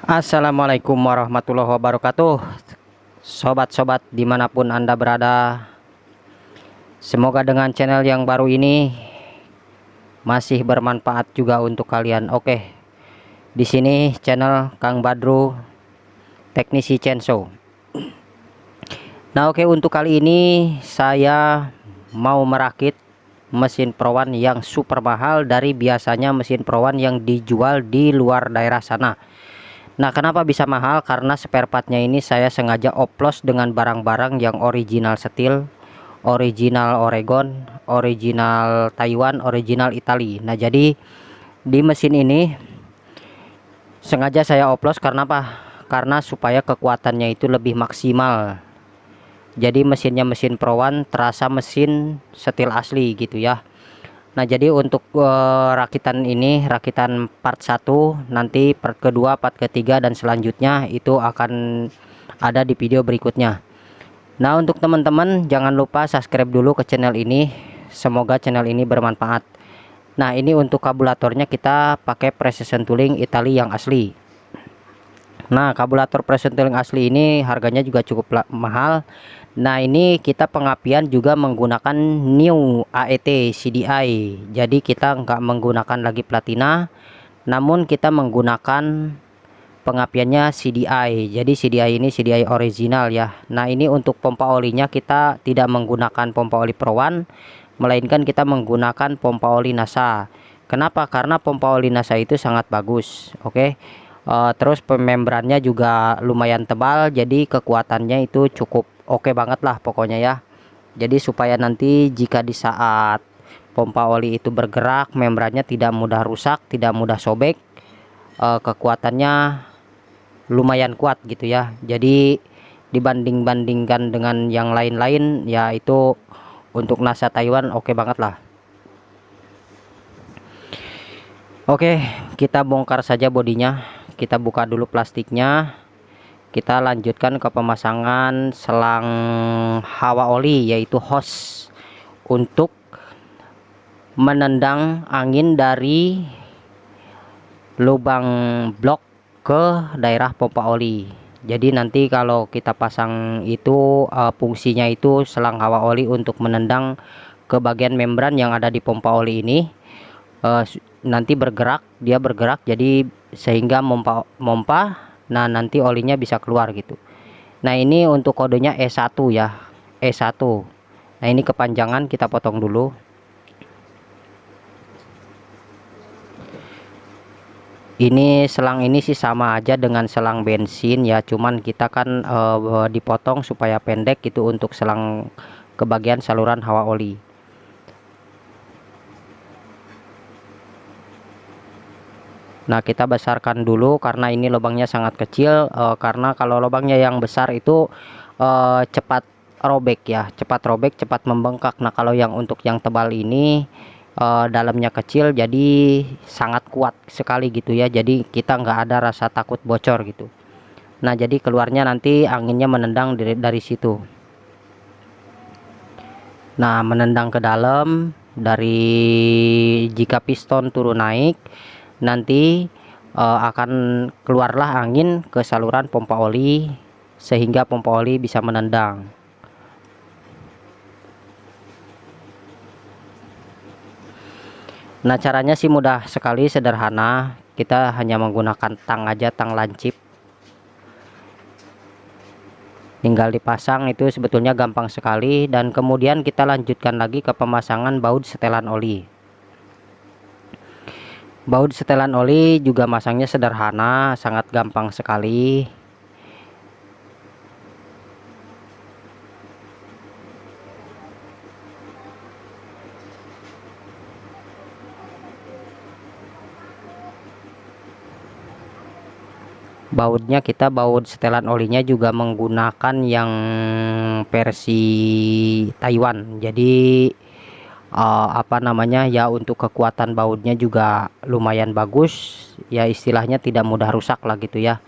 Assalamualaikum warahmatullahi wabarakatuh. Sobat-sobat dimanapun Anda berada, semoga dengan channel yang baru ini masih bermanfaat juga untuk kalian. Oke, di sini channel Kang Badru, teknisi chainsaw. Nah, oke, untuk kali ini saya mau merakit mesin Pro One yang super mahal dari biasanya mesin Pro One yang dijual di luar daerah sana. Nah, kenapa bisa mahal? Karena spare partnya ini saya sengaja oplos dengan barang-barang yang original steel, original Oregon, original Taiwan, original Italia. Nah, jadi di mesin ini sengaja saya oplos karena apa? Karena supaya kekuatannya itu lebih maksimal. Jadi mesinnya mesin Pro One terasa mesin steel asli gitu ya. Nah, jadi untuk rakitan ini, rakitan part 1, nanti part kedua, part ketiga dan selanjutnya itu akan ada di video berikutnya. Nah, untuk teman-teman jangan lupa subscribe dulu ke channel ini. Semoga channel ini bermanfaat. Nah, ini untuk kabulatornya kita pakai precision tooling Italia yang asli. Nah, kabulator precision tooling asli ini harganya juga cukup mahal. Nah, ini kita pengapian juga menggunakan new AET CDI. Jadi kita nggak menggunakan lagi platina, namun kita menggunakan pengapiannya CDI. Jadi CDI ini CDI original ya. Nah, ini untuk pompa olinya kita tidak menggunakan pompa oli Pro One, melainkan kita menggunakan pompa oli NASA. Kenapa? Karena pompa oli NASA itu sangat bagus. Oke. Terus pemembrannya juga lumayan tebal, jadi kekuatannya itu cukup oke banget lah pokoknya ya. Jadi supaya nanti jika di saat pompa oli itu bergerak, membrannya tidak mudah rusak, tidak mudah sobek, kekuatannya lumayan kuat gitu ya. Jadi dibanding-bandingkan dengan yang lain-lain ya, itu untuk NASA Taiwan oke banget lah. Oke, kita bongkar saja bodinya. Kita buka dulu plastiknya. Kita lanjutkan ke pemasangan selang hawa oli, yaitu hose untuk menendang angin dari lubang blok ke daerah pompa oli. Jadi nanti kalau kita pasang itu fungsinya itu selang hawa oli untuk menendang ke bagian membran yang ada di pompa oli ini. Nanti dia bergerak jadi sehingga mompa. Nah, nanti olinya bisa keluar gitu. Nah, ini untuk kodenya E1 ya, E1. Nah, ini kepanjangan kita potong dulu. Ini selang ini sih sama aja dengan selang bensin ya, cuman kita kan dipotong supaya pendek gitu untuk selang ke bagian saluran hawa oli. Nah, kita besarkan dulu karena ini lubangnya sangat kecil, karena kalau lubangnya yang besar itu cepat robek ya, cepat robek, cepat membengkak. Nah, kalau yang untuk yang tebal ini dalamnya kecil, jadi sangat kuat sekali gitu ya. Jadi kita nggak ada rasa takut bocor gitu. Nah, jadi keluarnya nanti anginnya menendang dari situ. Nah, menendang ke dalam dari jika piston turun naik, nanti akan keluarlah angin ke saluran pompa oli sehingga pompa oli bisa menendang. Nah, caranya sih mudah sekali, sederhana. Kita hanya menggunakan tang aja, tang lancip. Tinggal dipasang, itu sebetulnya gampang sekali. Dan kemudian kita lanjutkan lagi ke pemasangan baut setelan oli. Baut setelan oli juga masangnya sederhana, sangat gampang sekali. Bautnya kita baut setelan olinya juga menggunakan yang versi Taiwan. Jadi apa namanya ya, untuk kekuatan bautnya juga lumayan bagus ya, istilahnya tidak mudah rusak lah gitu ya.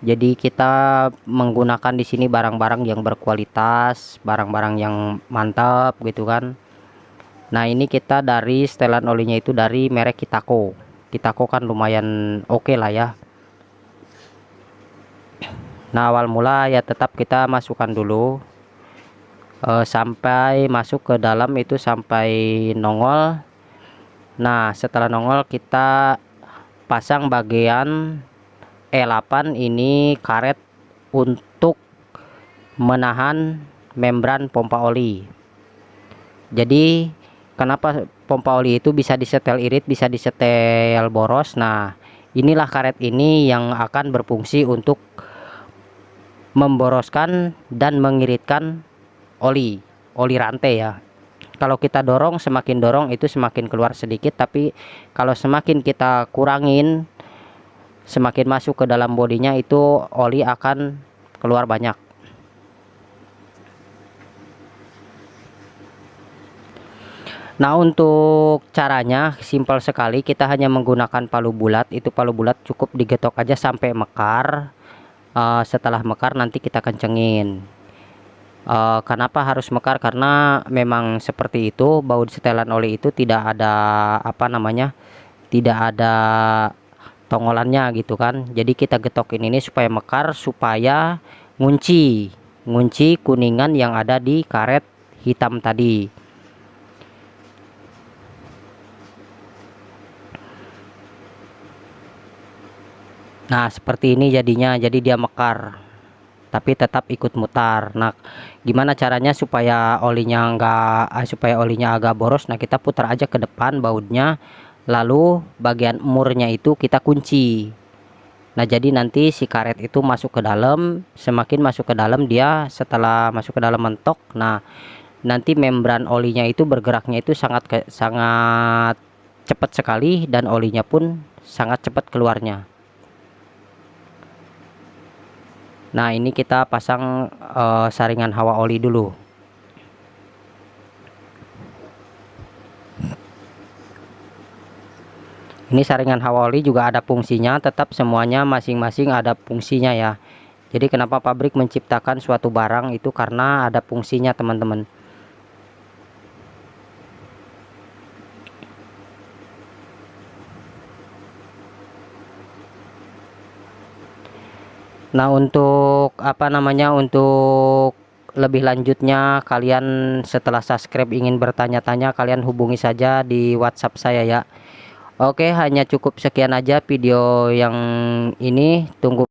Jadi kita menggunakan di sini barang-barang yang berkualitas, barang-barang yang mantap gitu kan. Nah, ini kita dari setelan olinya itu dari merek Kitako. Kitako kan lumayan oke lah ya. Nah, awal mula ya tetap kita masukkan dulu sampai masuk ke dalam itu sampai nongol. Nah, setelah nongol kita pasang bagian E8 ini karet untuk menahan membran pompa oli. Jadi kenapa pompa oli itu bisa disetel irit, bisa disetel boros. Nah, inilah karet ini yang akan berfungsi untuk memboroskan dan mengiritkan oli rantai ya. Kalau kita dorong, semakin dorong itu semakin keluar sedikit, tapi kalau semakin kita kurangin, semakin masuk ke dalam bodinya itu oli akan keluar banyak. Nah, untuk caranya simpel sekali, kita hanya menggunakan palu bulat. Itu palu bulat cukup digetok aja sampai mekar. Setelah mekar nanti kita kencengin. Kenapa harus mekar? Karena memang seperti itu, baut setelan oli itu tidak ada apa namanya, tidak ada tongolannya gitu kan. Jadi kita getokin ini supaya mekar, supaya ngunci kuningan yang ada di karet hitam tadi. Nah, seperti ini jadinya, jadi dia mekar tapi tetap ikut mutar. Nah, gimana caranya supaya olinya supaya olinya agak boros? Nah, kita putar aja ke depan bautnya, lalu bagian murnya itu kita kunci. Nah, jadi nanti si karet itu masuk ke dalam, semakin masuk ke dalam dia, setelah masuk ke dalam mentok, nah nanti membran olinya itu bergeraknya itu sangat cepat sekali, dan olinya pun sangat cepat keluarnya. Nah, ini kita pasang saringan hawa oli dulu. Ini saringan hawa oli juga ada fungsinya, tetap semuanya masing-masing ada fungsinya ya. Jadi kenapa pabrik menciptakan suatu barang itu karena ada fungsinya, teman-teman. Nah, untuk apa namanya, untuk lebih lanjutnya kalian setelah subscribe ingin bertanya-tanya, kalian hubungi saja di WhatsApp saya ya. Oke, hanya cukup sekian aja video yang ini. Tunggu